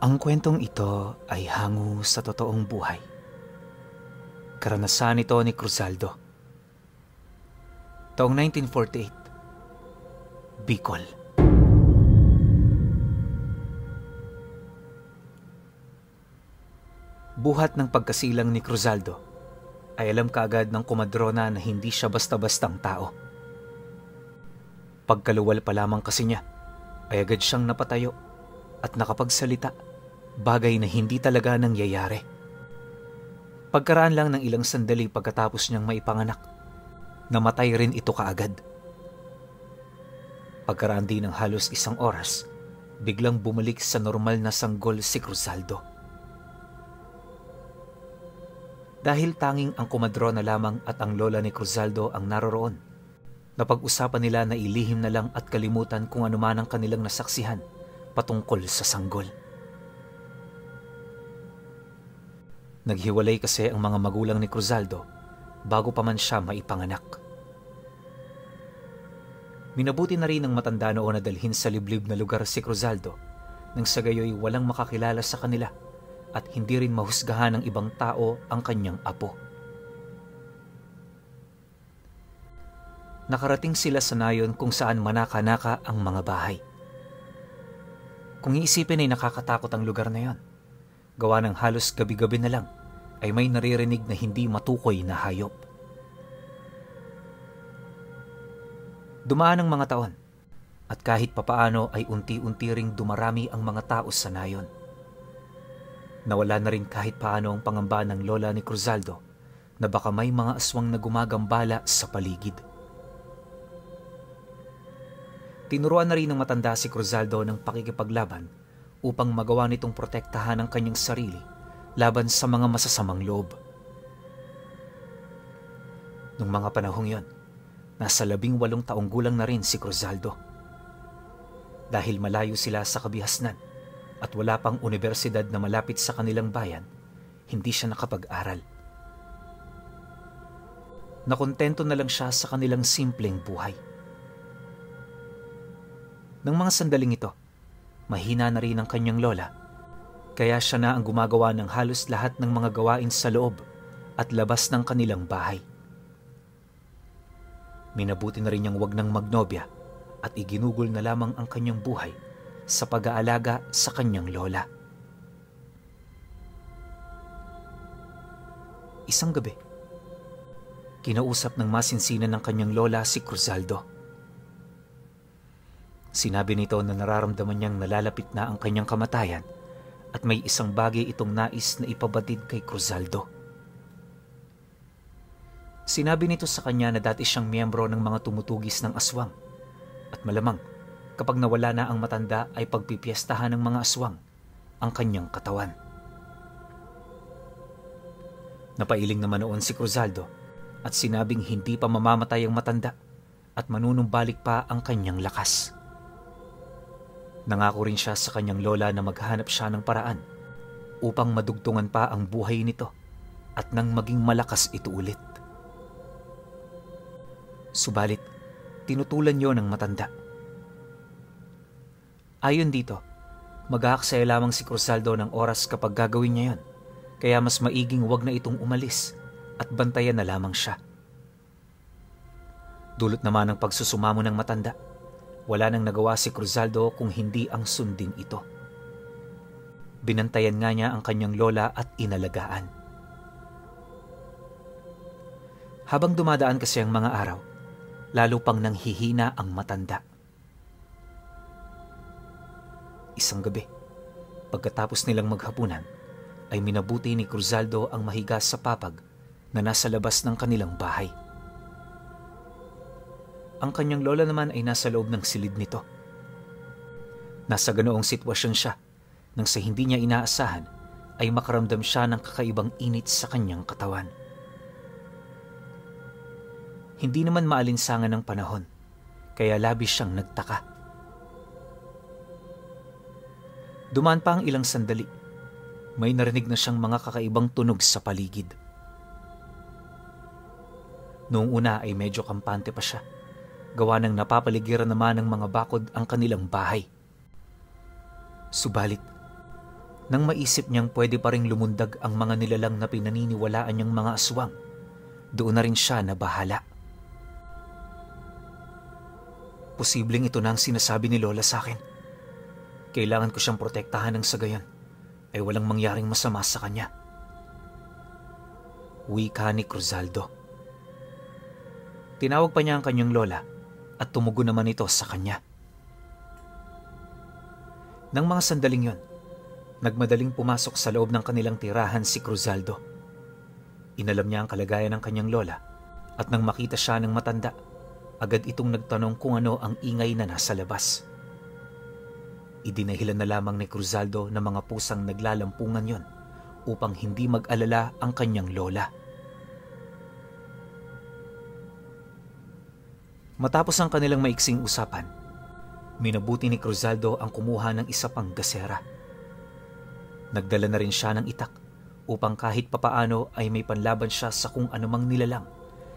Ang kwentong ito ay hango sa totoong buhay. Karanasan ito ni Cruzaldo. Taong 1948, Bicol. Buhat ng pagkasilang ni Cruzaldo ay alam kaagad ng kumadrona na hindi siya basta-bastang tao. Pagkaluwal pa lamang kasi niya, ay agad siyang napatayo at nakapagsalita, bagay na hindi talaga nangyayari. Pagkaraan lang ng ilang sandali pagkatapos niyang maipanganak, namatay rin ito kaagad. Pagkaraan din ng halos 1 oras, biglang bumalik sa normal na sanggol si Cruzaldo. Dahil tanging ang kumadrona lamang at ang lola ni Cruzaldo ang naroroon, napag-usapan nila na ilihim na lang at kalimutan kung ano man ang kanilang nasaksihan patungkol sa sanggol. Naghiwalay kasi ang mga magulang ni Cruzaldo bago pa man siya maipanganak. Minabuti na rin ng matanda noon na dalhin sa liblib na lugar si Cruzaldo nang sa gayoy walang makakilala sa kanila at hindi rin mahusgahan ng ibang tao ang kanyang apo. Nakarating sila sa nayon kung saan manaka-naka ang mga bahay. Kung iisipin ay nakakatakot ang lugar na yon. Gawa ng halos gabi-gabi na lang ay may naririnig na hindi matukoy na hayop. Dumaan ang mga taon at kahit papaano ay unti-unti ring dumarami ang mga tao sa nayon. Nawala na rin kahit paano ang pangamba ng lola ni Cruzaldo na baka may mga aswang na gumagambala sa paligid. Tinuruan na rin ng matanda si Cruzaldo ng pakikipaglaban upang magawa nitong protektahan ang kanyang sarili laban sa mga masasamang loob. Nung mga panahong yon, nasa 18 taong gulang na rin si Cruzaldo. Dahil malayo sila sa kabihasnan at wala pang universidad na malapit sa kanilang bayan, hindi siya nakapag-aral. Nakontento na lang siya sa kanilang simpleng buhay. Nang mga sandaling ito, mahina na rin ang kanyang lola, kaya siya na ang gumagawa ng halos lahat ng mga gawain sa loob at labas ng kanilang bahay. Minabuti na rin niyang wag ng magnobya at iginugol na lamang ang kanyang buhay sa pag-aalaga sa kanyang lola. Isang gabi, kinausap ng masinsinan ng kanyang lola si Cruzaldo. Sinabi nito na nararamdaman niyang nalalapit na ang kanyang kamatayan at may isang bagay itong nais na ipabatid kay Cruzaldo. Sinabi nito sa kanya na dati siyang miyembro ng mga tumutugis ng aswang at malamang kapag nawala na ang matanda ay pagpipiestahan ng mga aswang ang kanyang katawan. Napailing naman noon si Cruzaldo at sinabing hindi pa mamamatay ang matanda at manunumbalik pa ang kanyang lakas. Nangako rin siya sa kanyang lola na maghanap siya ng paraan upang madugtungan pa ang buhay nito at nang maging malakas ito ulit. Subalit, tinutulan yon ng matanda. Ayon dito, mag-aaksaya lamang si Cruzaldo ng oras kapag gagawin niya yon, kaya mas maiging wag na itong umalis at bantayan na lamang siya. Dulot naman ng pagsusumamo ng matanda, wala nang nagawa si Cruzaldo kung hindi ang sundin ito. Binantayan nga niya ang kanyang lola at inalagaan. Habang dumadaan kasi ang mga araw, lalo pang nanghihina ang matanda. Isang gabi, pagkatapos nilang maghapunan, ay minabuti ni Cruzaldo ang mahiga sa papag na nasa labas ng kanilang bahay. Ang kanyang lola naman ay nasa loob ng silid nito. Nasa ganoong sitwasyon siya nang sa hindi niya inaasahan ay makaramdam siya ng kakaibang init sa kanyang katawan. Hindi naman maalinsangan ng panahon, kaya labis siyang nagtaka. Dumaan pa ang ilang sandali, may narinig na siyang mga kakaibang tunog sa paligid. Noong una ay medyo kampante pa siya, gawa ng napapaligiran naman ng mga bakod ang kanilang bahay. Subalit, Nang maisip niyang pwede pa ring lumundag ang mga nilalang na pinaniniwalaan niyang mga aswang, doon na rin siya nabahala. Posibleng ito na ang sinasabi ni Lola sa akin. Kailangan ko siyang protektahan ng sa gayon ay walang mangyaring masama sa kanya. Wika ni Cruzaldo. Tinawag pa niya ang kanyang lola at tumugon naman ito sa kanya. Nang mga sandaling yon, nagmadaling pumasok sa loob ng kanilang tirahan si Cruzaldo. Inalam niya ang kalagayan ng kanyang lola at nang makita siya ng matanda, agad itong nagtanong kung ano ang ingay na nasa labas. Idinahilan na lamang ni Cruzaldo na mga pusang naglalampungan yon upang hindi mag-alala ang kanyang lola. Matapos ang kanilang maiksing usapan, minabuti ni Cruzaldo ang kumuha ng isa pang gasera. Nagdala na rin siya ng itak upang kahit papaano ay may panlaban siya sa kung anumang nilalang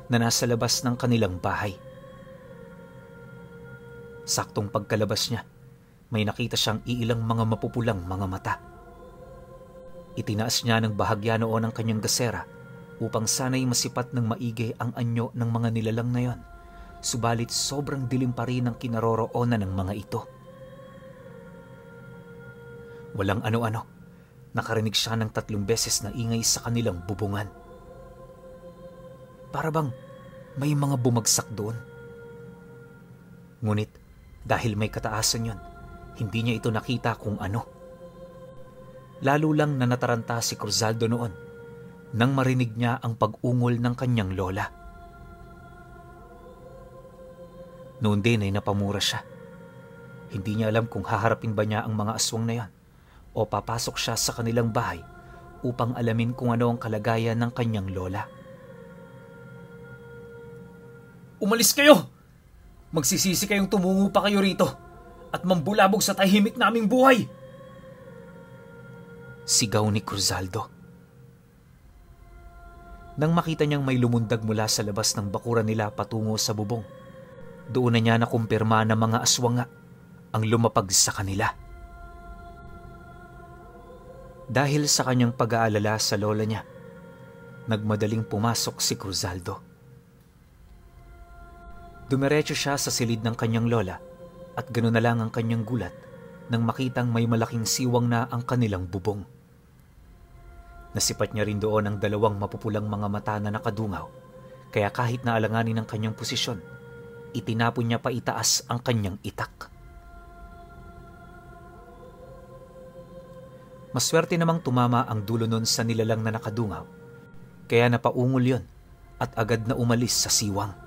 na nasa labas ng kanilang bahay. Saktong pagkalabas niya, may nakita siyang iilang mga mapupulang mga mata. Itinaas niya ng bahagya noon ang kanyang gasera upang sana'y masipat ng maigi ang anyo ng mga nilalang na yon, subalit sobrang dilim pa rin ang kinaroroonan ng mga ito. Walang ano-ano, nakarinig siya ng 3 beses na ingay sa kanilang bubungan. Para bang may mga bumagsak doon. Ngunit dahil may kataasan yon, hindi niya ito nakita kung ano. Lalo lang na nataranta si Cruzaldo noon nang marinig niya ang pag-ungol ng kanyang lola. Noon din ay napamura siya. Hindi niya alam kung haharapin ba niya ang mga aswang na yan o papasok siya sa kanilang bahay upang alamin kung ano ang kalagayan ng kanyang lola. Umalis kayo! Magsisisi kayong tumungo pa kayo rito at mambulabog sa tahimik naming buhay! Sigaw ni Cruzaldo. Nang makita niyang may lumundag mula sa labas ng bakuran nila patungo sa bubong, doon na niya nakumpirma na mga aswang nga ang lumapag sa kanila. Dahil sa kanyang pag-aalala sa lola niya, nagmadaling pumasok si Cruzaldo. Dumiretso siya sa silid ng kanyang lola at ganoon na lang ang kanyang gulat nang makitang may malaking siwang na ang kanilang bubong. Nasipat niya rin doon ang 2 mapupulang mga mata na nakadungaw, kaya kahit na alanganin ang kanyang posisyon, itinapon niya pa itaas ang kanyang itak. Maswerte namang tumama ang dulo nun sa nilalang na nakadungaw, kaya napaungol yon at agad na umalis sa siwang.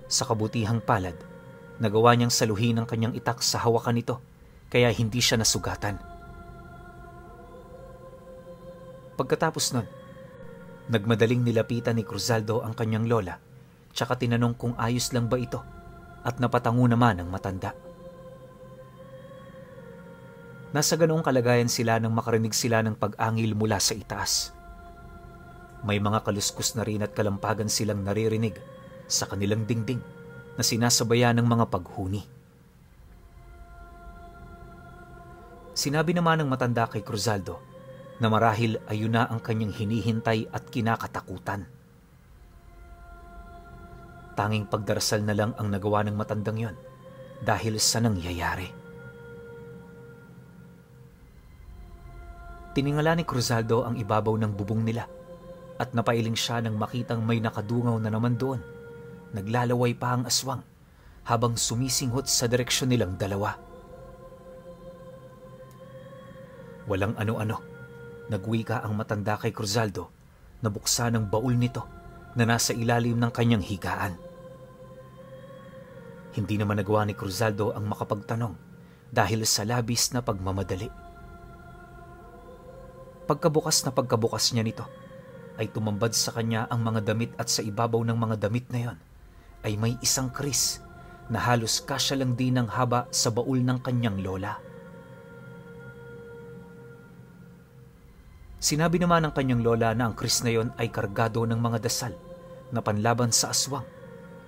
Sa kabutihang palad, nagawa niyang saluhin ang kanyang itak sa hawakan nito, kaya hindi siya nasugatan. Pagkatapos nun, nagmadaling nilapitan ni Cruzaldo ang kanyang lola, tsaka tinanong kung ayos lang ba ito at napatango naman ang matanda. Nasa ganoong kalagayan sila nang makarinig sila ng pag-angil mula sa itaas. May mga kaluskos na rin at kalampagan silang naririnig sa kanilang dingding na sinasabayan ng mga paghuni. Sinabi naman ng matanda kay Cruzaldo na marahil ayun na ang kanyang hinihintay at kinakatakutan. Tanging pagdarasal na lang ang nagawa ng matandang yon dahil sa nangyayari. Tiningala ni Cruzaldo ang ibabaw ng bubong nila at napailing siya nang makitang may nakadungaw na naman doon. Naglalaway pa ang aswang habang sumisinghot sa direksyon nilang dalawa. Walang ano-ano, nagwika ang matanda kay Cruzaldo na buksan ang baul nito na nasa ilalim ng kanyang higaan. Hindi naman nagawa ni Cruzaldo ang makapagtanong dahil sa labis na pagmamadali. Pagkabukas niya nito, ay tumambad sa kanya ang mga damit at sa ibabaw ng mga damit na yon ay may isang kris na halos kasya lang din ng haba sa baul ng kanyang lola. Sinabi naman ng kanyang lola na ang kris na yon ay kargado ng mga dasal na panlaban sa aswang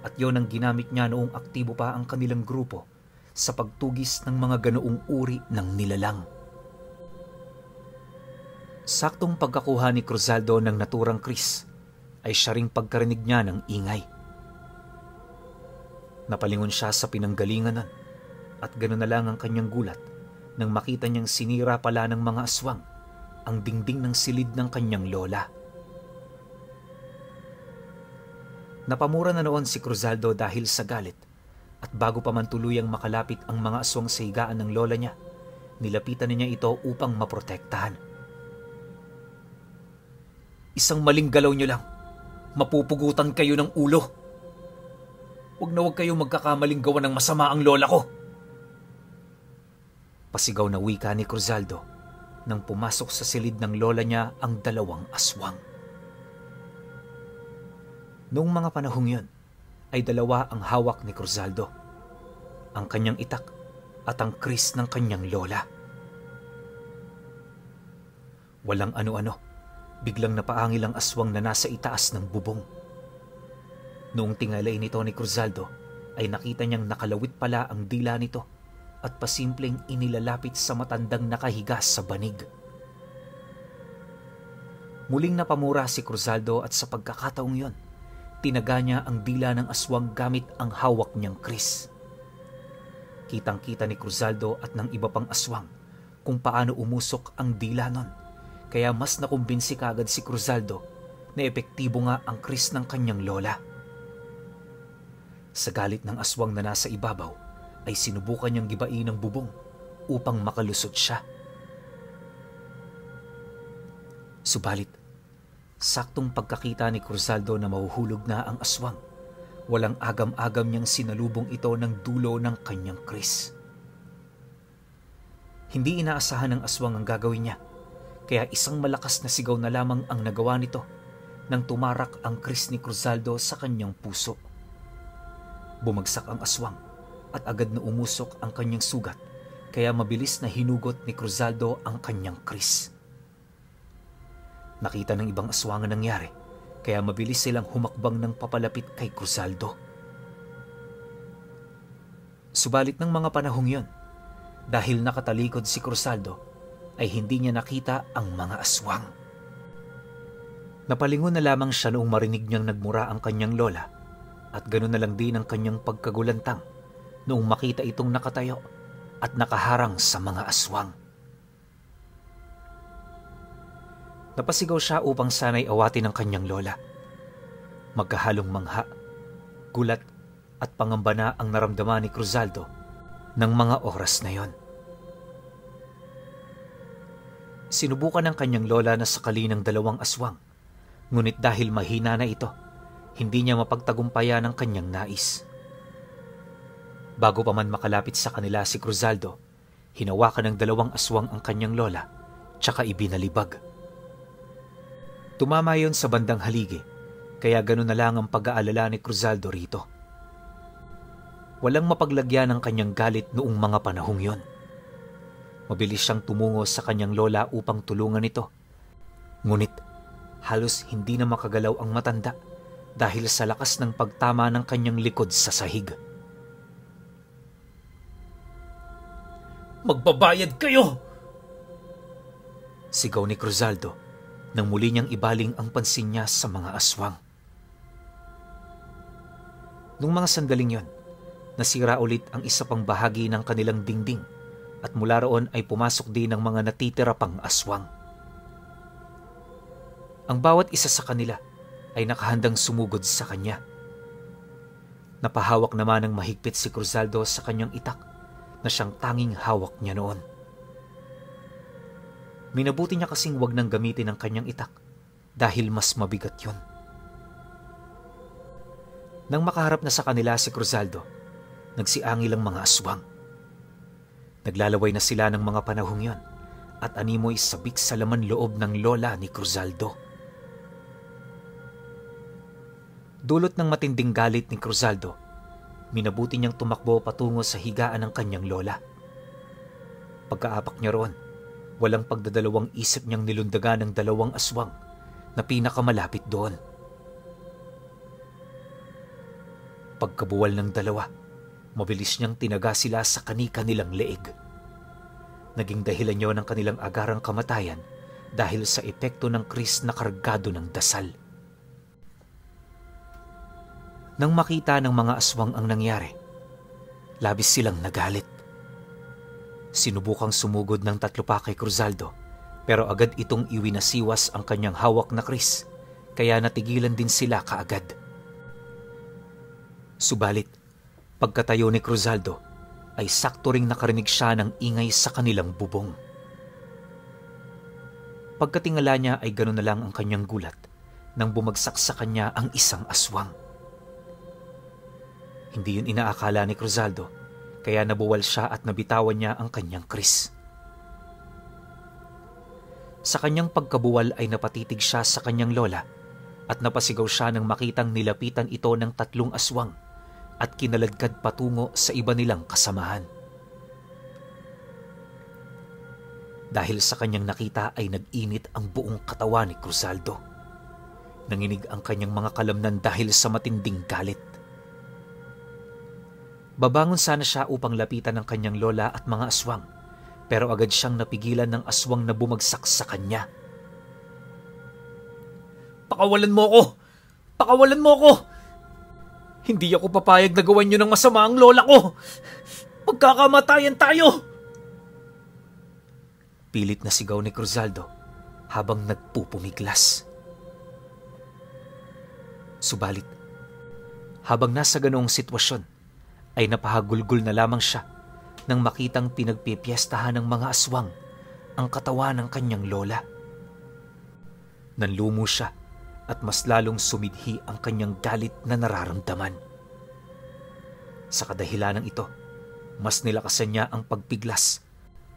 at yon ang ginamit niya noong aktibo pa ang kanilang grupo sa pagtugis ng mga ganoong uri ng nilalang. Saktong pagkakuha ni Cruzaldo ng naturang Kris ay siya ring pagkarinig niya ng ingay. Napalingon siya sa pinanggalingan nun at gano'n na lang ang kanyang gulat nang makita niyang sinira pala ng mga aswang ang dingding ng silid ng kanyang lola. Napamura na noon si Cruzaldo dahil sa galit at bago pa man tuluyang makalapit ang mga aswang sa higaan ng lola niya, nilapitan niya ito upang maprotektahan. Isang maling galaw niyo lang, mapupugutan kayo ng ulo. Huwag na huwag kayo magkakamaling gawa ng masama ang lola ko. Pasigaw na wika ni Cruzaldo nang pumasok sa silid ng lola niya ang dalawang aswang. Noong mga panahong yun, ay dalawa ang hawak ni Cruzaldo, ang kanyang itak at ang kris ng kanyang lola. Walang ano-ano, biglang napaangil ang aswang na nasa itaas ng bubong. Noong tingalay nito ni Cruzaldo, ay nakita niyang nakalawit pala ang dila nito at pasimpleng inilalapit sa matandang nakahiga sa banig. Muling napamura si Cruzaldo at sa pagkakataong yon, tinaga niya ang dila ng aswang gamit ang hawak niyang kris. Kitang-kita ni Cruzaldo at ng iba pang aswang kung paano umusok ang dila nun, kaya mas nakumbinsi kagad si Cruzaldo na epektibo nga ang kris ng kanyang lola. Sa galit ng aswang na nasa ibabaw, ay sinubukan niyang gibain ang bubong upang makalusot siya. Subalit, saktong pagkakita ni Cruzaldo na mahuhulog na ang aswang, walang agam-agam niyang sinalubong ito ng dulo ng kanyang kris. Hindi inaasahan ng aswang ang gagawin niya, kaya isang malakas na sigaw na lamang ang nagawa nito nang tumarak ang kris ni Cruzaldo sa kanyang puso. Bumagsak ang aswang at agad na umusok ang kanyang sugat, kaya mabilis na hinugot ni Cruzaldo ang kanyang kris. Nakita ng ibang aswang ang nangyari, kaya mabilis silang humakbang ng papalapit kay Cruzaldo. Subalit ng mga panahong yon, dahil nakatalikod si Cruzaldo, ay hindi niya nakita ang mga aswang. Napalingon na lamang siya noong marinig niyang nagmura ang kanyang lola, at ganoon na lang din ang kanyang pagkagulantang noong makita itong nakatayo at nakaharang sa mga aswang. Napasigaw siya upang sana'y awatin ang kanyang lola. Magkahalong mangha, gulat at pangamba na ang naramdaman ni Cruzaldo ng mga oras na yon. Sinubukan ng kanyang lola na sakali ng dalawang aswang, ngunit dahil mahina na ito, hindi niya mapagtagumpayan ang kanyang nais. Bago pa man makalapit sa kanila si Cruzaldo, hinawakan ng dalawang aswang ang kanyang lola, tsaka ibinalibag. Tumama yon sa bandang haligi, kaya gano'n na lang ang pag-aalala ni Cruzaldo rito. Walang mapaglagyan ang kanyang galit noong mga panahong yon. Mabilis siyang tumungo sa kanyang lola upang tulungan ito. Ngunit halos hindi na makagalaw ang matanda dahil sa lakas ng pagtama ng kanyang likod sa sahig. Magbabayad kayo! Sigaw ni Cruzaldo nang muli niyang ibaling ang pansin niya sa mga aswang. Nung mga sandaling yon, nasira ulit ang isa pang bahagi ng kanilang dingding at mula roon ay pumasok din ang mga natitira pang aswang. Ang bawat isa sa kanila ay nakahandang sumugod sa kanya. Napahawak naman ng mahigpit si Cruzaldo sa kanyang itak na siyang tanging hawak niya noon. Minabuti niya kasing wag nang gamitin ang kanyang itak dahil mas mabigat yun. Nang makaharap na sa kanila si Cruzaldo, nagsiangil ang mga aswang. Naglalaway na sila ng mga panahong yon at animoy sabik sa laman loob ng lola ni Cruzaldo. Dulot ng matinding galit ni Cruzaldo, minabuti niyang tumakbo patungo sa higaan ng kanyang lola. Pagkaapak niya roon, walang pagdadalawang isip niyang nilundagan ng dalawang aswang na pinakamalapit doon. Pagkabuwal ng dalawa, mabilis niyang tinaga sila sa kani-kanilang leeg. Naging dahilan niyo ng kanilang agarang kamatayan dahil sa epekto ng Kris na kargado ng dasal. Nang makita ng mga aswang ang nangyari, labis silang nagalit. Sinubukang sumugod ng 3 pa kay Cruzaldo, pero agad itong iwinasiwas ang kanyang hawak na Kris, kaya natigilan din sila kaagad. Subalit, pagkatayo ni Cruzaldo, ay sakto ring nakarinig siya ng ingay sa kanilang bubong. Pagkatingala niya ay gano'n na lang ang kanyang gulat nang bumagsak sa kanya ang isang aswang. Hindi yun inaakala ni Cruzaldo, kaya nabuwal siya at nabitawan niya ang kanyang Kris. Sa kanyang pagkabuwal ay napatitig siya sa kanyang lola at napasigaw siya nang makitang nilapitan ito ng 3 aswang at kinaladkad patungo sa iba nilang kasamahan. Dahil sa kanyang nakita ay nag-init ang buong katawan ni Cruzaldo. Nanginig ang kanyang mga kalamnan dahil sa matinding galit. Babangon sana siya upang lapitan ng kanyang lola at mga aswang, pero agad siyang napigilan ng aswang na bumagsak sa kanya. Pakawalan mo ako! Pakawalan mo ako! Hindi ako papayag na gawan niyo ng masama ang lola ko! Pagkakamatayan tayo! Pilit na sigaw ni Cruzaldo habang nagpupumiglas. Subalit, habang nasa ganoong sitwasyon, ay napahagulgol na lamang siya nang makitang pinagpipiestahan ng mga aswang ang katawan ng kanyang lola. Nanlumo siya at mas lalong sumidhi ang kanyang galit na nararamdaman. Sa kadahilanang ito, mas nilakasan niya ang pagpiglas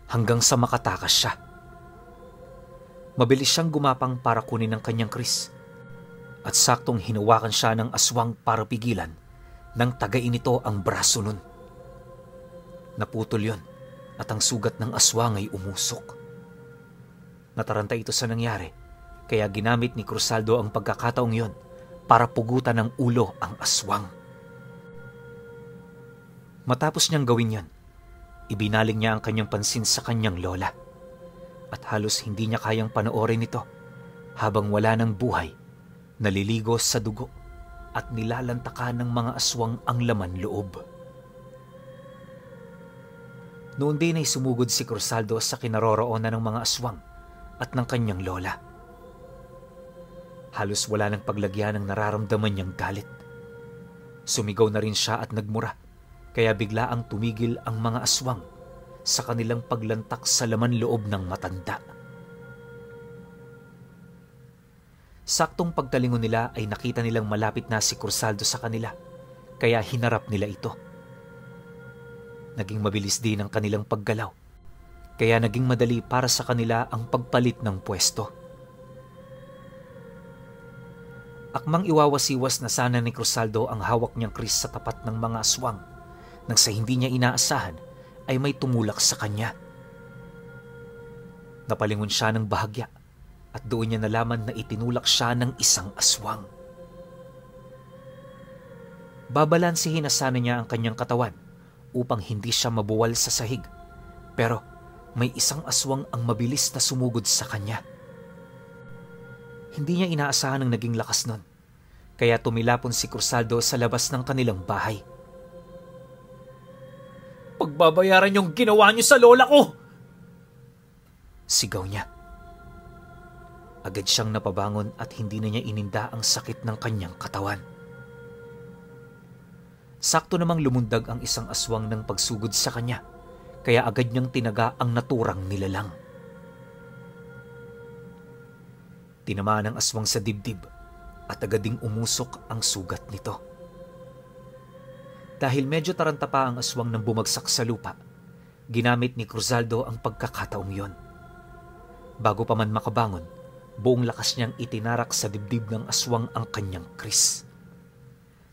hanggang sa makatakas siya. Mabilis siyang gumapang para kunin ang kanyang Kris at saktong hinawakan siya ng aswang para pigilan nang tagain nito ang braso nun. Naputol yon at ang sugat ng aswang ay umusok. Nataranta ito sa nangyari, kaya ginamit ni Cruzaldo ang pagkakataong yon para pugutan ng ulo ang aswang. Matapos niyang gawin yon, ibinaling niya ang kanyang pansin sa kanyang lola at halos hindi niya kayang panoorin ito habang wala ng buhay, naliligo sa dugo at nilalantakan ng mga aswang ang laman loob. Noon din ay sumugod si Cruzaldo sa kinaroroonan ng mga aswang at ng kanyang lola. Halos wala ng paglagyan ng nararamdaman niyang galit. Sumigaw na rin siya at nagmura, kaya biglaang tumigil ang mga aswang sa kanilang paglantak sa laman loob ng matanda. Saktong pagtalingon nila ay nakita nilang malapit na si Cruzaldo sa kanila, kaya hinarap nila ito. Naging mabilis din ang kanilang paggalaw, kaya naging madali para sa kanila ang pagpalit ng pwesto. Akmang iwawasiwas na sana ni Cruzaldo ang hawak niyang Kris sa tapat ng mga aswang, nang sa hindi niya inaasahan ay may tumulak sa kanya. Napalingon siya ng bahagya at doon niya nalaman na itinulak siya ng isang aswang. Babalansihin na sana niya ang kanyang katawan upang hindi siya mabuwal sa sahig, pero may isang aswang ang mabilis na sumugod sa kanya. Hindi niya inaasahan ang naging lakas nun, kaya tumilapon si Cruzaldo sa labas ng kanilang bahay. Pagbabayaran yung ginawa niyo sa lola ko! Sigaw niya. Agad siyang napabangon at hindi na niya ininda ang sakit ng kanyang katawan. Sakto namang lumundag ang isang aswang ng pagsugod sa kanya, kaya agad niyang tinaga ang naturang nilalang. Tinamaan ang aswang sa dibdib at agad ding umusok ang sugat nito. Dahil medyo taranta pa ang aswang nang bumagsak sa lupa, ginamit ni Cruzaldo ang pagkakataong yon. Bago pa man makabangon, buong lakas niyang itinarak sa dibdib ng aswang ang kanyang Kris.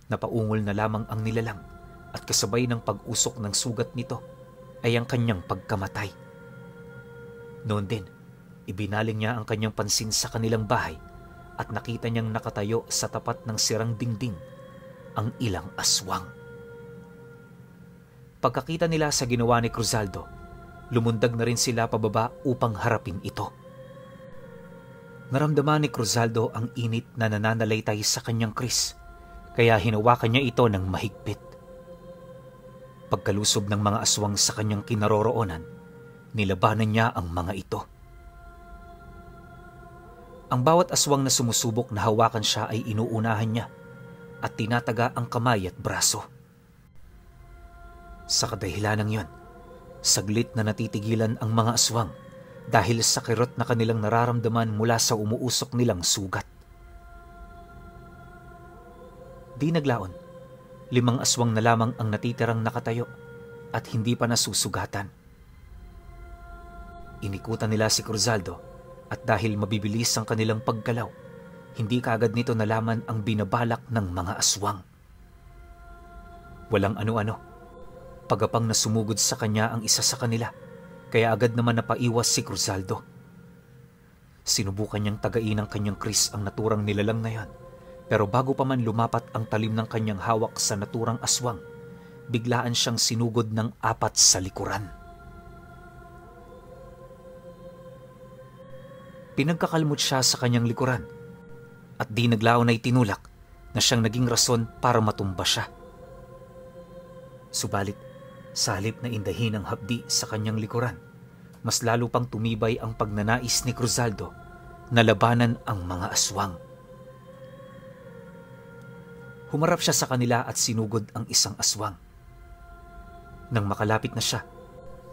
Napaungol na lamang ang nilalang at kasabay ng pag-usok ng sugat nito ay ang kanyang pagkamatay. Noon din, ibinaling niya ang kanyang pansin sa kanilang bahay at nakita niyang nakatayo sa tapat ng sirang dingding ang ilang aswang. Pagkakita nila sa ginawa ni Cruzaldo, lumundag na rin sila pababa upang harapin ito. Naramdaman ni Cruzaldo ang init na nananalaytay sa kanyang kris, kaya hinawakan niya ito ng mahigpit. Pagkalusob ng mga aswang sa kanyang kinaroroonan, nilabanan niya ang mga ito. Ang bawat aswang na sumusubok na hawakan siya ay inuunahan niya at tinataga ang kamay at braso. Sa kadahilanang yon, saglit na natitigilan ang mga aswang dahil sa kirot na kanilang nararamdaman mula sa umuusok nilang sugat. Di naglaon, 5 aswang na lamang ang natitirang nakatayo at hindi pa nasusugatan. Inikutan nila si Cruzaldo at dahil mabibilis ang kanilang paggalaw, hindi kaagad nito nalaman ang binabalak ng mga aswang. Walang ano-ano, pagapang na sumugod sa kanya ang isa sa kanila, kaya agad naman napaiwas si Cruzaldo. Sinubukan niyang tagain ng kanyang kris ang naturang nilalang na yan, pero bago pa man lumapat ang talim ng kanyang hawak sa naturang aswang, biglaan siyang sinugod ng 4 sa likuran. Pinagkakalmot siya sa kanyang likuran at di naglaon ay tinulak na siyang naging rason para matumba siya. Subalit, sa halip na indahin ang hapdi sa kanyang likuran, mas lalo pang tumibay ang pagnanais ni Cruzaldo na labanan ang mga aswang. Humarap siya sa kanila at sinugod ang isang aswang. Nang makalapit na siya,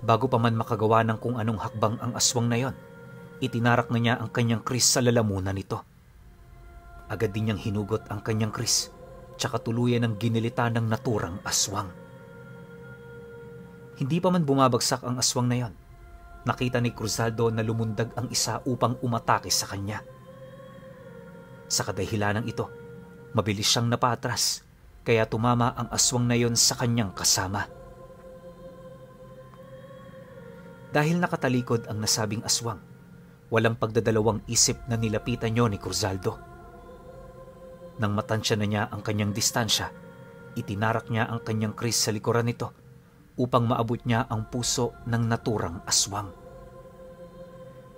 bago pa man makagawa ng kung anong hakbang ang aswang na yon, itinarak na niya ang kanyang kris sa lalamunan nito. Agad din niyang hinugot ang kanyang kris, tsaka tuluyan ng ginilita ng naturang aswang. Hindi pa man bumabagsak ang aswang na yon, nakita ni Cruzaldo na lumundag ang isa upang umatake sa kanya. Sa kadahilanang ito, mabilis siyang napatras, kaya tumama ang aswang na yon sa kanyang kasama. Dahil nakatalikod ang nasabing aswang, walang pagdadalawang isip na nilapitan niyo ni Cruzaldo. Nang matansya na niya ang kanyang distansya, itinarak niya ang kanyang kris sa likuran nito upang maabot niya ang puso ng naturang aswang.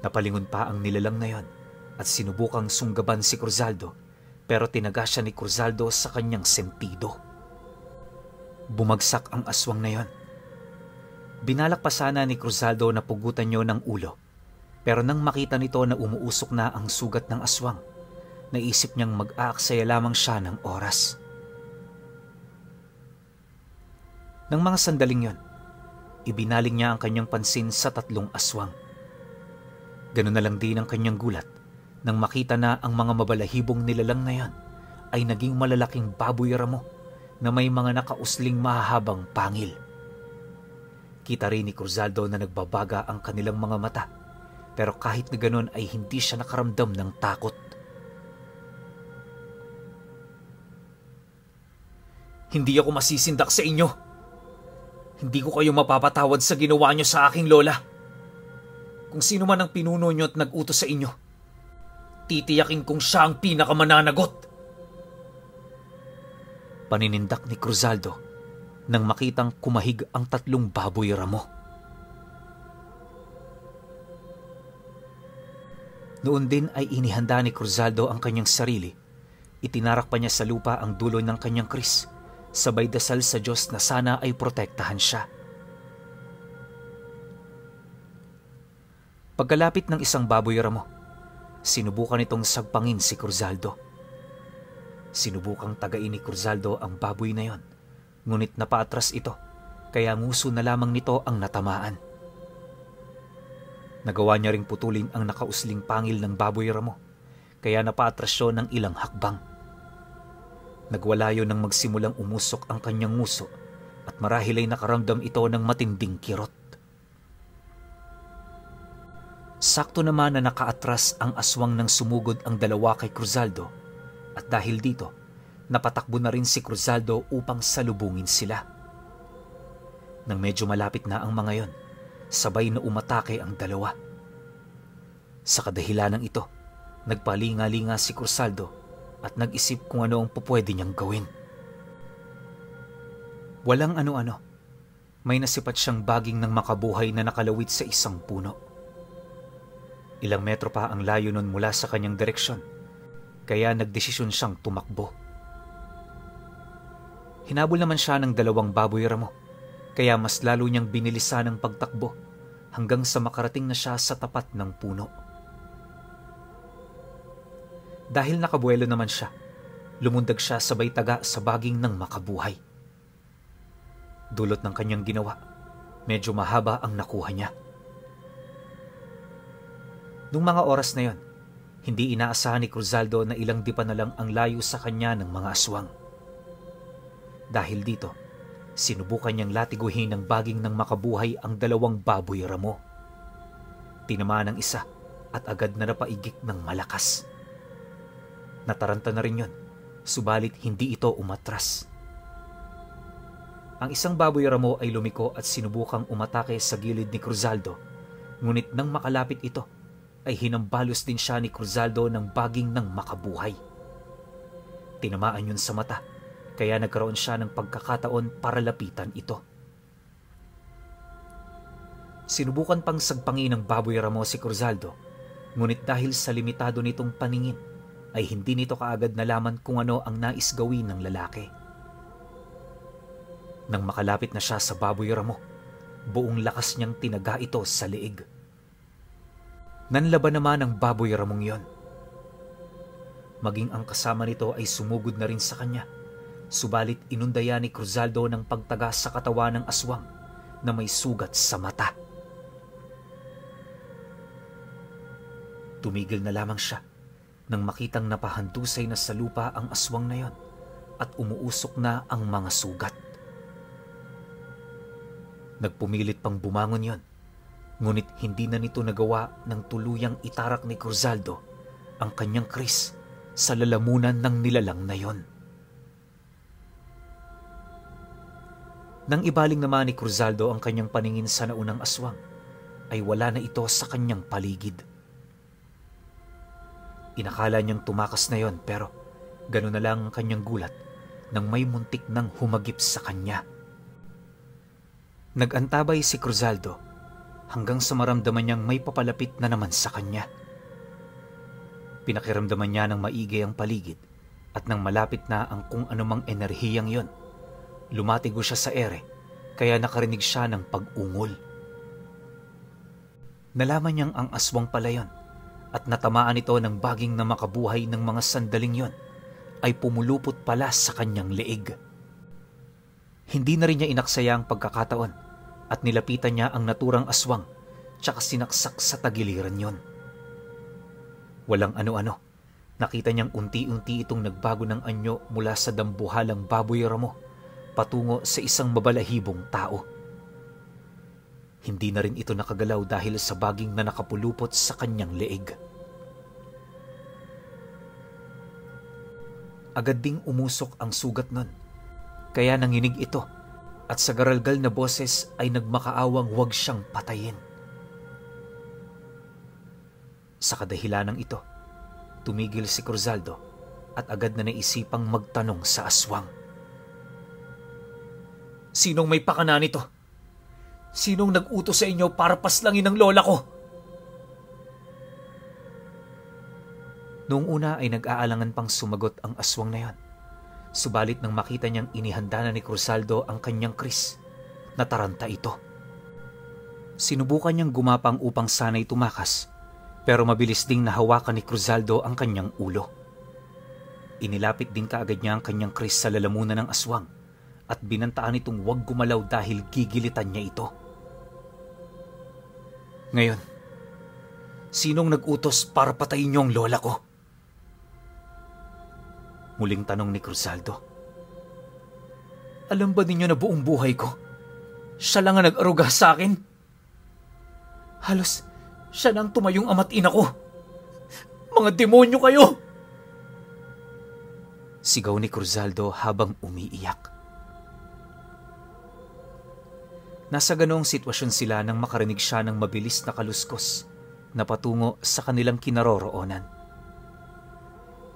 Napalingon pa ang nilalang na yon at sinubukang sunggaban si Cruzaldo, pero tinaga siya ni Cruzaldo sa kanyang sentido. Bumagsak ang aswang na yon. Binalak pa sana ni Cruzaldo na pugutan niyo ng ulo, pero nang makita nito na umuusok na ang sugat ng aswang, naisip niyang mag-aaksaya lamang siya ng oras. Nang mga sandaling yon, ibinaling niya ang kanyang pansin sa 3 aswang. Ganun na lang din ang kanyang gulat nang makita na ang mga mabalahibong nilalang na yan ay naging malalaking baboy ramo na may mga nakausling mahahabang pangil. Kita rin ni Cruzaldo na nagbabaga ang kanilang mga mata, pero kahit na ganun ay hindi siya nakaramdam ng takot. Hindi ako masisindak sa inyo. Hindi ko kayo mapapatawad sa ginawa niyo sa aking lola. Kung sino man ang pinuno niyo at nag-utos sa inyo, titiyakin kong siya ang pinakamananagot. Paninindak ni Cruzaldo nang makitang kumahig ang 3 baboy ramo. Noon din ay inihanda ni Cruzaldo ang kanyang sarili. Itinarak pa niya sa lupa ang dulo ng kanyang kris, sabay dasal sa Diyos na sana ay protektahan siya. Pagkalapit ng isang baboy ramo, sinubukan itong sagpangin si Cruzaldo. Sinubukang tagain ni Cruzaldo ang baboy na yon, ngunit napaatras ito, kaya nguso na lamang nito ang natamaan. Nagawa niya ring putulin ang nakausling pangil ng baboy ramo, kaya napaatras siya ng ilang hakbang. Nagwala yun nang magsimulang umusok ang kanyang nguso at marahil ay nakaramdam ito ng matinding kirot. Sakto naman na nakaatras ang aswang nang sumugod ang 2 kay Cruzaldo at dahil dito, napatakbo na rin si Cruzaldo upang salubungin sila. Nang medyo malapit na ang mga yon, sabay na umatake ang 2. Sa kadahilanang ito, nagpalinga-linga si Cruzaldo at nag-isip kung ano ang pupwede niyang gawin. Walang ano-ano, may nasipat siyang baging ng makabuhay na nakalawit sa isang puno. Ilang metro pa ang layo nun mula sa kanyang direksyon, kaya nagdesisyon siyang tumakbo. Hinabol naman siya ng 2 baboy ramo, kaya mas lalo niyang binilisan ang pagtakbo hanggang sa makarating na siya sa tapat ng puno. Dahil nakabuelo naman siya, lumundag siya sabay taga sa baging ng makabuhay. Dulot ng kanyang ginawa, medyo mahaba ang nakuha niya. Nung mga oras na yon, hindi inaasahan ni Cruzaldo na ilang dipa na lang ang layo sa kanya ng mga aswang. Dahil dito, sinubukan niyang latiguhin ng baging ng makabuhay ang 2 baboy ramo. Tinamaan ng isa at agad na napaigik ng malakas. Nataranta na rin yon, subalit hindi ito umatras. Ang isang baboy ramo ay lumiko at sinubukang umatake sa gilid ni Cruzaldo, ngunit nang makalapit ito, ay hinambalos din siya ni Cruzaldo ng baging ng makabuhay. Tinamaan yun sa mata, kaya nagkaroon siya ng pagkakataon para lapitan ito. Sinubukan pang sagpangin ng baboy ramo si Cruzaldo, ngunit dahil sa limitado nitong paningin, ay hindi nito kaagad nalaman kung ano ang nais gawin ng lalaki. Nang makalapit na siya sa baboy ramo, buong lakas niyang tinaga ito sa leeg. Nanlaban naman ang baboy ramong yon. Maging ang kasama nito ay sumugod na rin sa kanya, subalit inundaya ni Cruzaldo ng pagtaga sa katawan ng aswang na may sugat sa mata. Tumigil na lamang siya nang makitang napahandusay na sa lupa ang aswang na yon at umuusok na ang mga sugat. Nagpumilit pang bumangon yon, ngunit hindi na nito nagawa ng tuluyang itarak ni Cruzaldo ang kanyang kris sa lalamunan ng nilalang na yon. Nang ibaling naman ni Cruzaldo ang kanyang paningin sa naunang aswang, ay wala na ito sa kanyang paligid. Inakala niyang tumakas na yon, pero gano'n na lang ang kanyang gulat nang may muntik nang humagip sa kanya. Nag-antabay si Cruzaldo hanggang sa maramdaman niyang may papalapit na naman sa kanya. Pinakiramdaman niya ng maigi ang paligid at nang malapit na ang kung anumang enerhiyang yon, lumatigo siya sa ere kaya nakarinig siya ng pag-ungol. Nalaman niyang ang aswang pala yon at natamaan ito ng baging na makabuhay ng mga sandaling yon ay pumulupot pala sa kanyang leeg. Hindi na rin niya inaksaya ang pagkakataon at nilapitan niya ang naturang aswang tsaka sinaksak sa tagiliran yon. Walang ano-ano, nakita niyang unti-unti itong nagbago ng anyo mula sa dambuhalang baboy ramo patungo sa isang mabalahibong tao. Hindi na rin ito nakagalaw dahil sa baging na nakapulupot sa kanyang leeg. Agad ding umusok ang sugat nun, kaya nanginig ito at sa garalgal na boses ay nagmakaawang huwag siyang patayin. Sa kadahilanang ito, tumigil si Cruzaldo at agad na naisipang magtanong sa aswang. Sinong may pakana nito? Sinong nag-utos sa inyo para paslangin ang lola ko? Noong una ay nag-aalangan pang sumagot ang aswang na yon. Subalit nang makita niyang inihanda na ni Cruzaldo ang kanyang kris, nataranta ito. Sinubukan niyang gumapang upang sana'y tumakas, pero mabilis ding nahawakan ni Cruzaldo ang kanyang ulo. Inilapit din kaagad niya ang kanyang kris sa lalamunan ng aswang at binantaan itong huwag gumalaw dahil gigilitan niya ito. Ngayon, sinong nag-utos para patayin niyo ang lola ko? Muling tanong ni Cruzaldo. Alam ba ninyo na buong buhay ko, siya lang ang nag-aruga sa akin? Halos siya nang tumayong ama't ina ko. Mga demonyo kayo! Sigaw ni Cruzaldo habang umiiyak. Nasa ganoong sitwasyon sila nang makarinig siya ng mabilis na kaluskos na patungo sa kanilang kinaroroonan.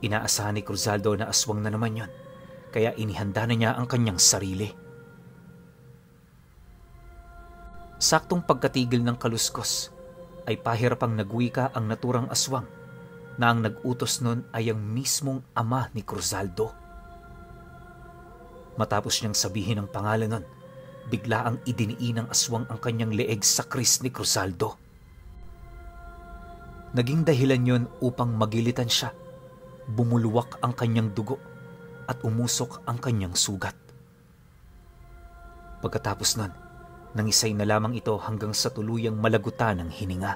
Inaasahan ni Cruzaldo na aswang na naman yon, kaya inihanda na niya ang kanyang sarili. Saktong pagkatigil ng kaluskos, ay pahirapang nagwika ang naturang aswang na ang nag-utos nun ay ang mismong ama ni Cruzaldo. Matapos niyang sabihin ang pangalan nun, bigla ang idiniin ng aswang ang kanyang leeg sa kris ni Cruzaldo. Naging dahilan yon upang magilitan siya, bumulwak ang kanyang dugo at umusok ang kanyang sugat. Pagkatapos nun, nangisay na lamang ito hanggang sa tuluyang malagutan ng hininga.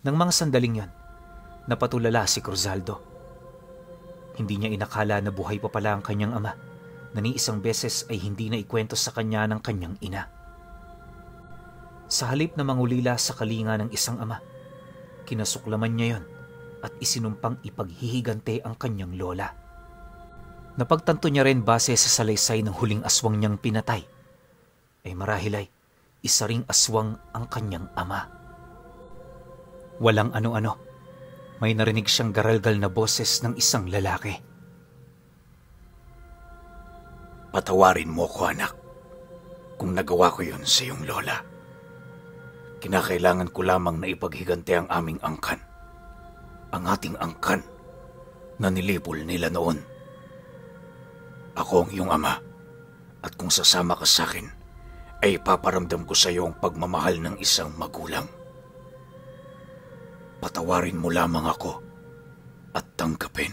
Nang mga sandaling yon, napatulala si Cruzaldo. Hindi niya inakala na buhay pa pala ang kanyang ama na ni isang beses ay hindi na ikwento sa kanya ng kanyang ina. Sa halip na mangulila sa kalinga ng isang ama, kinasuklaman niya yon at isinumpang ipaghihigante ang kanyang lola. Napagtanto niya rin base sa salaysay ng huling aswang niyang pinatay, ay marahil ay isa ring aswang ang kanyang ama. Walang ano-ano, may narinig siyang garalgal na boses ng isang lalaki. Patawarin mo ko, anak, kung nagawa ko yun sa iyong lola. Kinakailangan ko lamang na ipaghigante ang aming angkan. Ang ating angkan na nilipol nila noon. Ako ang iyong ama, at kung sasama ka sa akin, ay ipaparamdam ko sa iyo ang pagmamahal ng isang magulang. Patawarin mo lamang ako at tanggapin.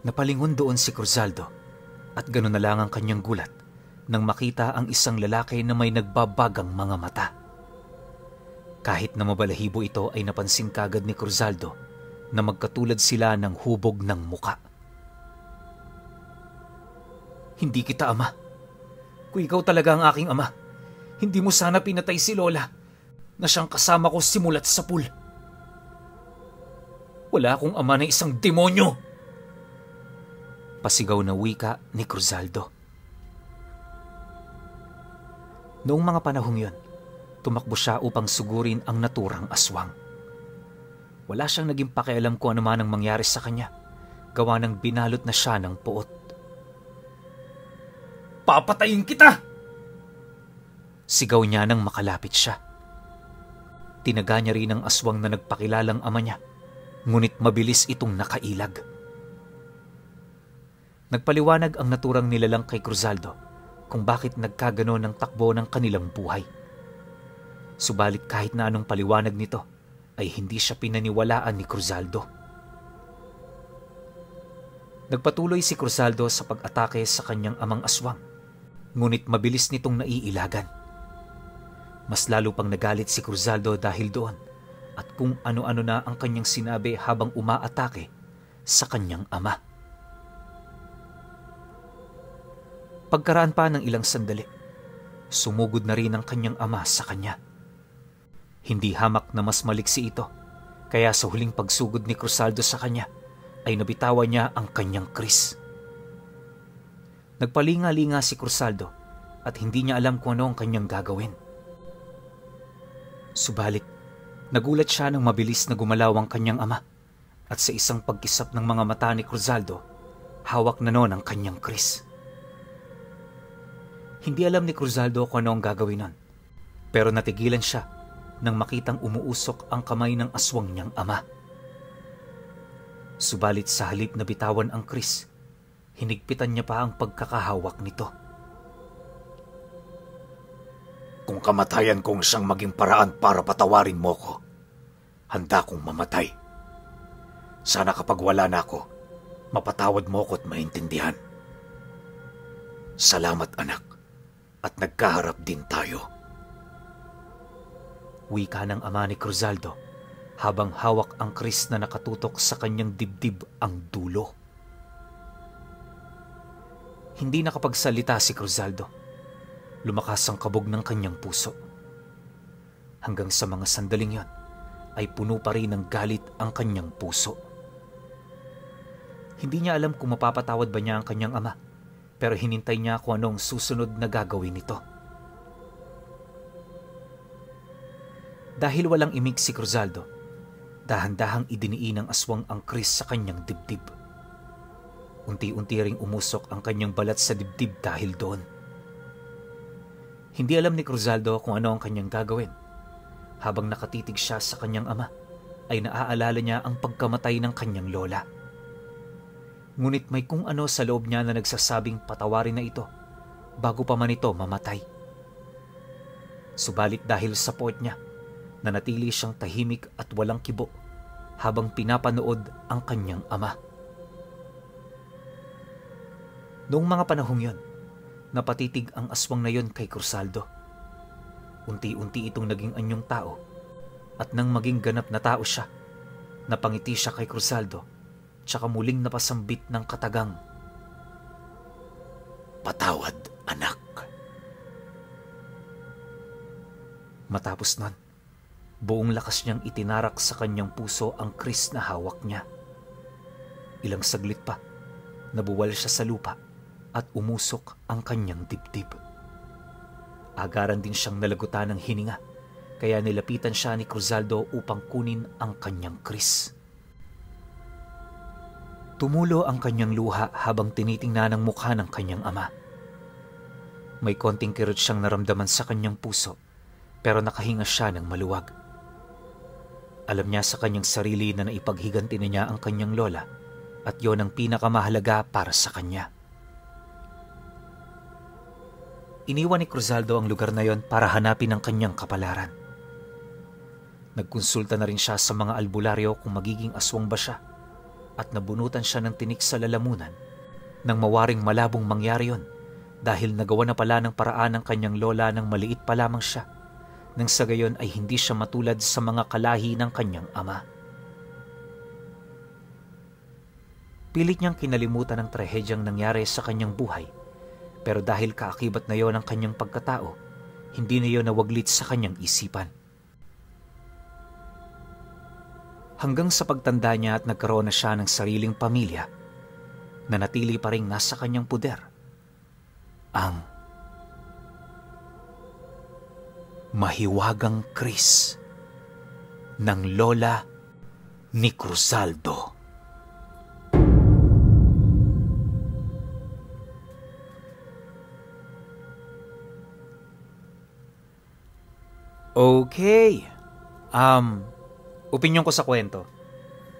Napalingon doon si Cruzaldo at gano'n na lang ang kanyang gulat nang makita ang isang lalaki na may nagbabagang mga mata. Kahit na mabalahibo ito ay napansin kagad ni Cruzaldo na magkatulad sila ng hubog ng muka. Hindi kita ama. Kung ikaw talaga ang aking ama, hindi mo sana pinatay si Lola na siyang kasama ko simulat sa pool. Wala akong ama na isang demonyo! Pasigaw na wika ni Cruzaldo. Noong mga panahong yon, tumakbo siya upang sugurin ang naturang aswang. Wala siyang naging pakialam kung ano man ang mangyari sa kanya, gawa ng binalot na siya ng puot. Papatayin kita! Sigaw niya nang makalapit siya. Tinaga niya rin ang aswang na nagpakilalang ama niya, ngunit mabilis itong nakailag. Nagpaliwanag ang naturang nilalang kay Cruzaldo kung bakit nagkaganon ang takbo ng kanilang buhay. Subalit kahit na anong paliwanag nito, ay hindi siya pinaniwalaan ni Cruzaldo. Nagpatuloy si Cruzaldo sa pag-atake sa kanyang amang aswang, ngunit mabilis nitong naiilagan. Mas lalo pang nagalit si Cruzaldo dahil doon at kung ano-ano na ang kanyang sinabi habang umaatake sa kanyang ama. Pagkaraan pa ng ilang sandali, sumugod na rin ang kanyang ama sa kanya. Hindi hamak na mas maliksi ito, kaya sa huling pagsugod ni Cruzaldo sa kanya, ay nabitawan niya ang kanyang kris. Nagpalinga-linga si Cruzaldo at hindi niya alam kung ano ang kanyang gagawin. Subalit, nagulat siya nang mabilis na gumalaw ang kanyang ama at sa isang pagkisap ng mga mata ni Cruzaldo, hawak na noon ang kanyang kris. Hindi alam ni Cruzaldo kung ano ang gagawin nun, pero natigilan siya nang makitang umuusok ang kamay ng aswang niyang ama. Subalit sa halip na bitawan ang kris, hinigpitan niya pa ang pagkakahawak nito. Kung kamatayan kong siyang maging paraan para patawarin mo ko, handa kong mamatay. Sana kapag wala na ako, mapatawad mo ko at maintindihan. Salamat, anak, at nagkaharap din tayo. Wika ng ama ni Cruzaldo habang hawak ang kris na nakatutok sa kanyang dibdib ang dulo. Hindi nakapagsalita si Cruzaldo. Lumakas ang kabog ng kanyang puso. Hanggang sa mga sandaling yon, ay puno pa rin ng galit ang kanyang puso. Hindi niya alam kung mapapatawad ba niya ang kanyang ama, pero hinintay niya kung anong susunod na gagawin nito. Dahil walang imig si Cruzaldo, dahan-dahang idiniin ng aswang ang kris sa kanyang dibdib. Unti-unti ring umusok ang kanyang balat sa dibdib dahil doon. Hindi alam ni Cruzaldo kung ano ang kanyang gagawin. Habang nakatitig siya sa kanyang ama, ay naaalala niya ang pagkamatay ng kanyang lola. Ngunit may kung ano sa loob niya na nagsasabing patawarin na ito bago pa man ito mamatay. Subalit dahil sa puwet niya, nanatili siyang tahimik at walang kibo habang pinapanood ang kanyang ama. Noong mga panahong yon, napatitig ang aswang na yon kay Cruzaldo. Unti-unti itong naging anyong tao at nang maging ganap na tao siya, napangiti siya kay Cruzaldo tsaka muling napasambit ng katagang, Patawad, anak. Matapos nun, buong lakas niyang itinarak sa kanyang puso ang kris na hawak niya. Ilang saglit pa, nabuwal siya sa lupa at umusok ang kanyang dibdib. Agaran din siyang nalagutan ng hininga, kaya nilapitan siya ni Cruzaldo upang kunin ang kanyang kris. Tumulo ang kanyang luha habang tinitingnan ang mukha ng kanyang ama. May konting kirot siyang naramdaman sa kanyang puso, pero nakahinga siya ng maluwag. Alam niya sa kanyang sarili na naipaghiganti na niya ang kanyang lola at yon ang pinakamahalaga para sa kanya. Iniwan ni Cruzaldo ang lugar na yon para hanapin ang kanyang kapalaran. Nagkonsulta na rin siya sa mga albularyo kung magiging aswang ba siya at nabunutan siya ng tinik sa lalamunan nang mawaring malabong mangyari yon dahil nagawa na pala ng paraan ng kanyang lola nang maliit pa lamang siya, nang sa gayon ay hindi siya matulad sa mga kalahi ng kanyang ama. Pilit niyang kinalimutan ang trahedyang nangyari sa kanyang buhay, pero dahil kaakibat na yon ang kanyang pagkatao, hindi na yon nawaglit sa kanyang isipan. Hanggang sa pagtanda niya at nagkaroon na siya ng sariling pamilya, nanatili pa rin nasa kanyang puder ang mahiwagang kris ng lola ni Cruzaldo. Okay. Opinyon ko sa kwento.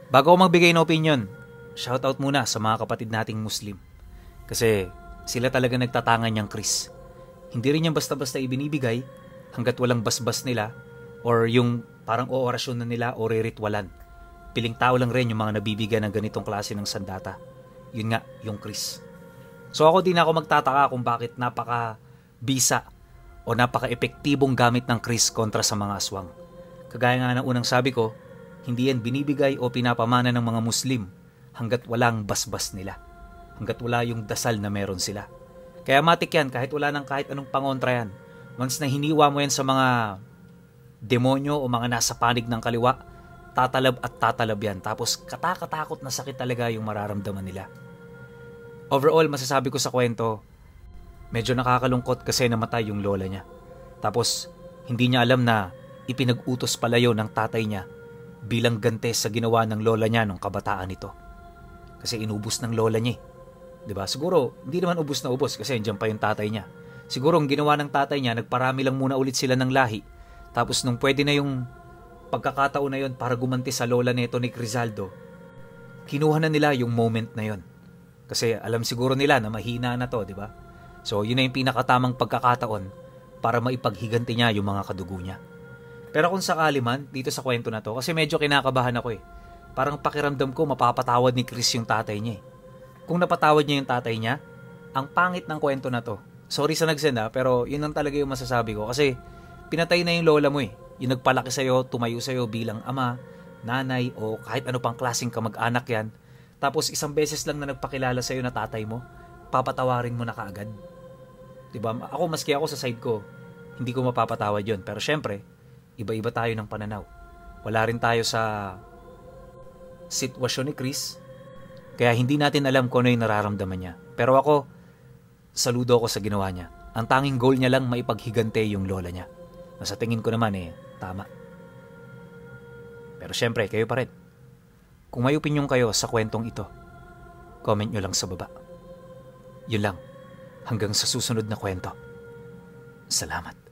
Bago ako magbigay ng opinyon, shoutout muna sa mga kapatid nating Muslim. Kasi sila talaga nagtatangan niyang kris. Hindi rin yan basta-basta ibinibigay hanggat walang basbas nila or yung parang oorasyon na nila o riritualan. Piling tao lang rin yung mga nabibigyan ng ganitong klase ng sandata. Yun nga, yung kris. So ako din ako magtataka kung bakit napaka-bisa o napaka-epektibong gamit ng kris kontra sa mga aswang. Kagaya nga ng unang sabi ko, hindi yan binibigay o pinapamana ng mga Muslim hanggat walang basbas nila. Hanggat wala yung dasal na meron sila. Kaya matik yan, kahit wala ng kahit anong pangontra yan. Once na hiniwa mo yan sa mga demonyo o mga nasa panig ng kaliwa, tatalab at tatalab yan. Tapos katakatakot na sakit talaga yung mararamdaman nila. Overall, masasabi ko sa kwento, medyo nakakalungkot kasi namatay yung lola niya. Tapos, hindi niya alam na ipinag-utos pala yun ng tatay niya bilang gante sa ginawa ng lola niya nung kabataan nito. Kasi inubos ng lola niya. Diba? Siguro, hindi naman ubos na ubos kasi andyan pa yung tatay niya. Siguro, ang ginawa ng tatay niya, nagparami lang muna ulit sila ng lahi. Tapos nung pwede na yung pagkakataon na yun para gumanti sa lola nito ni Cruzaldo, kinuha na nila yung moment na yun. Kasi alam siguro nila na mahina na to, diba? So, yun na yung pinakatamang pagkakataon para maipaghiganti niya yung mga kadugo niya. Pero kung sakali man, dito sa kwento na to, kasi medyo kinakabahan ako eh. Parang pakiramdam ko mapapatawad ni Chris yung tatay niya eh. Kung napatawad niya yung tatay niya, ang pangit ng kwento na to. Sorry sa nagsend pero yun lang talaga yung masasabi ko. Kasi pinatay na yung lola mo eh. Yung nagpalaki sa'yo, tumayo sa'yo bilang ama, nanay, o kahit ano pang klaseng kamag-anak yan. Tapos isang beses lang na nagpakilala sa'yo na tatay mo, papatawarin mo na kaagad. Diba? Ako, maski ako sa side ko, hindi ko mapapatawad yun. Pero syempre, iba-iba tayo ng pananaw. Wala rin tayo sa sitwasyon ni Chris, kaya hindi natin alam kung ano yung nararamdaman niya. Pero ako, saludo ako sa ginawa niya. Ang tanging goal niya lang maipaghigante yung lola niya. Na sa tingin ko naman tama. Pero syempre, kayo pa rin. Kung may opinyon kayo sa kwentong ito, Comment nyo lang sa baba. Yun lang. Hanggang sa susunod na kwento. Salamat.